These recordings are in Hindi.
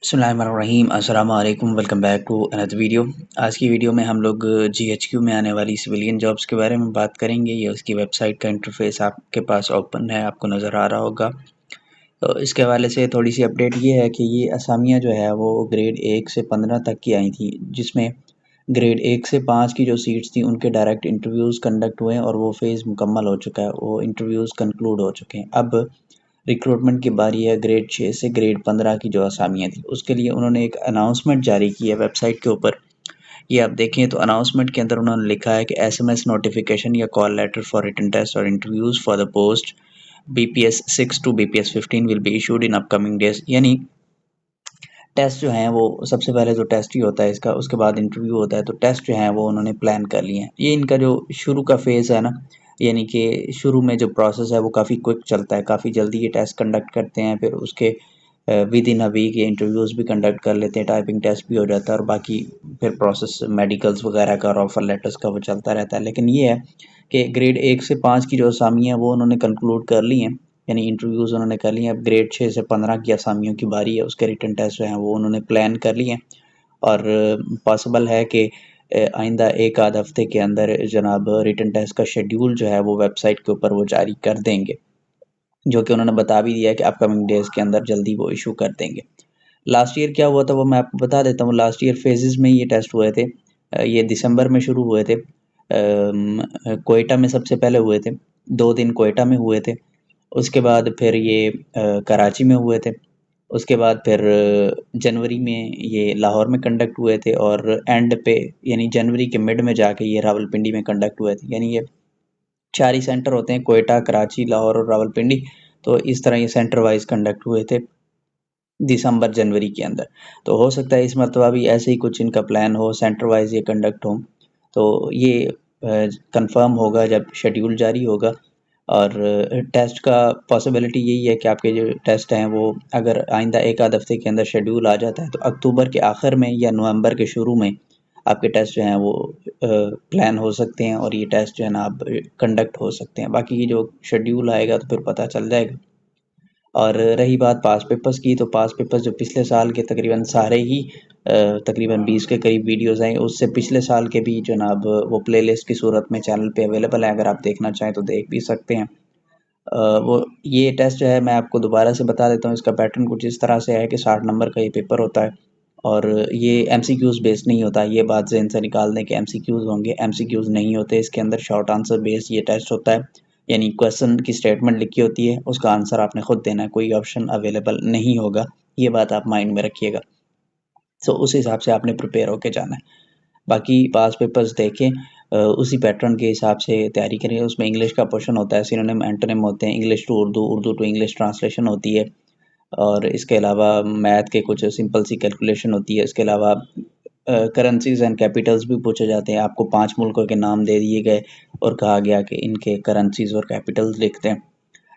बिस्मिल्लाहिर्रहमानिर्रहीम अस्सलाम वालेकुम welcome back to another video. आज की वीडियो में हम लोग जीएचक्यू में आने वाली सिविलियन जॉब्स के बारे में बात करेंगे। ये उसकी वेबसाइट का इंटरफेस आपके पास ओपन है, आपको नज़र आ रहा होगा। तो इसके हवाले से थोड़ी सी अपडेट ये है कि ये असामियाँ जो है वो ग्रेड 1 से 15 तक की आई थी, जिसमें ग्रेड 1 से 5 की जो सीट्स थी उनके डायरेक्ट इंटरव्यूज़ कंडक्ट हुए और वो फेज़ मुकम्मल हो चुका है, वो इंटरव्यूज़ कंक्लूड हो चुके हैं। अब रिक्रूटमेंट की बारी है ग्रेड 6 से ग्रेड 15 की जो असामियाँ थी, उसके लिए उन्होंने एक अनाउंसमेंट जारी की है वेबसाइट के ऊपर। ये आप देखें तो अनाउंसमेंट के अंदर उन्होंने लिखा है कि एसएमएस नोटिफिकेशन या call letter for written test और interviews for the post BPS 6 to BPS 15 will be issued in upcoming days. यानी टेस्ट जो हैं वो सबसे पहले जो टेस्ट ही होता है इसका, उसके बाद इंटरव्यू होता है। तो टेस्ट जो हैं वो उन्होंने प्लान कर लिए हैं। ये इनका जो शुरू का फेज़ है ना, यानी कि शुरू में जो प्रोसेस है वो काफ़ी क्विक चलता है, काफ़ी जल्दी ये टेस्ट कंडक्ट करते हैं। फिर उसके विद इन अ वीक ये इंटरव्यूज़ भी कंडक्ट कर लेते हैं, टाइपिंग टेस्ट भी हो जाता है और बाकी फिर प्रोसेस मेडिकल्स वगैरह का और ऑफर लेटर्स का वो चलता रहता है। लेकिन ये है कि ग्रेड 1 से 5 की जो असामियाँ हैं वो उन्होंने कंक्लूड कर ली हैं, यानी इंटरव्यूज़ उन्होंने कर लिए हैं। अब ग्रेड 6 से 15 की असामियों की बारी है, उसके रिटन टेस्ट जो हैं वो उन्होंने प्लान कर लिए हैं और पॉसिबल है कि आइंदा एक आध हफ्ते के अंदर जनाब रिटन टेस्ट का शेड्यूल जो है वो वेबसाइट के ऊपर वो जारी कर देंगे, जो कि उन्होंने बता भी दिया है कि अपकमिंग डेज़ के अंदर जल्दी वो इशू कर देंगे। लास्ट ईयर क्या हुआ था वो मैं आपको बता देता हूँ। लास्ट ईयर फेजेस में ये टेस्ट हुए थे। ये दिसंबर में शुरू हुए थे। कोयटा में सबसे पहले हुए थे, 2 दिन कोयटा में हुए थे। उसके बाद फिर ये कराची में हुए थे। उसके बाद फिर जनवरी में ये लाहौर में कंडक्ट हुए थे और एंड पे यानी जनवरी के मिड में जाके ये रावलपिंडी में कंडक्ट हुए थे। यानी ये 4 ही सेंटर होते हैं, कोयटा, कराची, लाहौर और रावलपिंडी। तो इस तरह ये सेंटर वाइज़ कंडक्ट हुए थे दिसंबर जनवरी के अंदर। तो हो सकता है इस मरतबा भी ऐसे ही कुछ इनका प्लान हो, सेंटर वाइज़ ये कंडक्ट हो। तो ये कंफर्म होगा जब शेड्यूल जारी होगा। और टेस्ट का पॉसिबिलिटी यही है कि आपके जो टेस्ट हैं वो अगर आइंदा एक आध हफ्ते के अंदर शेड्यूल आ जाता है तो अक्टूबर के आखिर में या नवंबर के शुरू में आपके टेस्ट जो हैं वो प्लान हो सकते हैं और ये टेस्ट जो है ना आप कंडक्ट हो सकते हैं। बाकी ये जो शेड्यूल आएगा तो फिर पता चल जाएगा। और रही बात पास पेपर्स की, तो पास पेपर्स जो पिछले साल के तकरीबन सारे ही तकरीबन 20 के करीब वीडियोस हैं, उससे पिछले साल के भी जनाब वो प्लेलिस्ट की सूरत में चैनल पे अवेलेबल है, अगर आप देखना चाहें तो देख भी सकते हैं। वो ये टेस्ट जो है मैं आपको दोबारा से बता देता हूँ। इसका पैटर्न कुछ इस तरह से है कि 60 नंबर का ये पेपर होता है और ये एमसीक्यूज़ बेस्ड नहीं होता। ये बात ज़हन से निकाल दें कि एमसीक्यूज़ होंगे, एमसीक्यूज़ नहीं होते। इसके अंदर शॉर्ट आंसर बेस्ड ये टेस्ट होता है, यानी क्वेश्चन की स्टेटमेंट लिखी होती है, उसका आंसर आपने खुद देना है, कोई ऑप्शन अवेलेबल नहीं होगा। ये बात आप माइंड में रखिएगा। सो उस हिसाब से आपने प्रिपेयर होके जाना है। बाकी पास पेपर्स देखें, उसी पैटर्न के हिसाब से तैयारी करें। उसमें इंग्लिश का पोर्शन होता है, सिनोनिम एंटोनिम होते हैं, English to Urdu, Urdu to English translation होती है और इसके अलावा मैथ के कुछ सिंपल सी कैलकुलेशन होती है। इसके अलावा करेंसीज एंड कैपिटल्स भी पूछे जाते हैं। आपको 5 मुल्कों के नाम दे दिए गए और कहा गया कि इनके करेंसीज और कैपिटल्स लिखते हैं।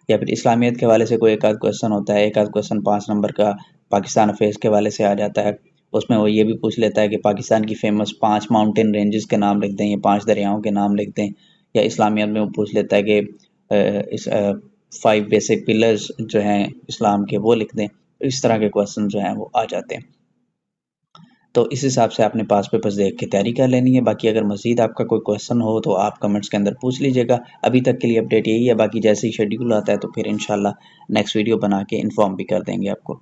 या फिर इस्लामियत के हवाले से कोई एक आध क्वेश्चन होता है, एक आध क्वेश्चन 5 नंबर का पाकिस्तान अफेयर्स के हवाले से आ जाता है। उसमें वो ये भी पूछ लेता है कि पाकिस्तान की फेमस 5 माउंटेन रेंजेस के नाम लिख दें या 5 दरियाओं के नाम लिख दें। या इस्लामियत में वो पूछ लेता है कि इस 5 बेसिक पिलर्स जो हैं इस्लाम के वो लिख दें। इस तरह के क्वेश्चन जो हैं वो आ जाते हैं। तो इस हिसाब से आपने पास पेपर्स देख के तैयारी कर लेनी है। बाकी अगर मज़ीद आपका कोई क्वेश्चन हो तो आप कमेंट्स के अंदर पूछ लीजिएगा। अभी तक के लिए अपडेट यही है, बाकी जैसे ही शेड्यूल आता है तो फिर इंशाल्लाह नेक्स्ट वीडियो बना के इन्फॉर्म भी कर देंगे आपको।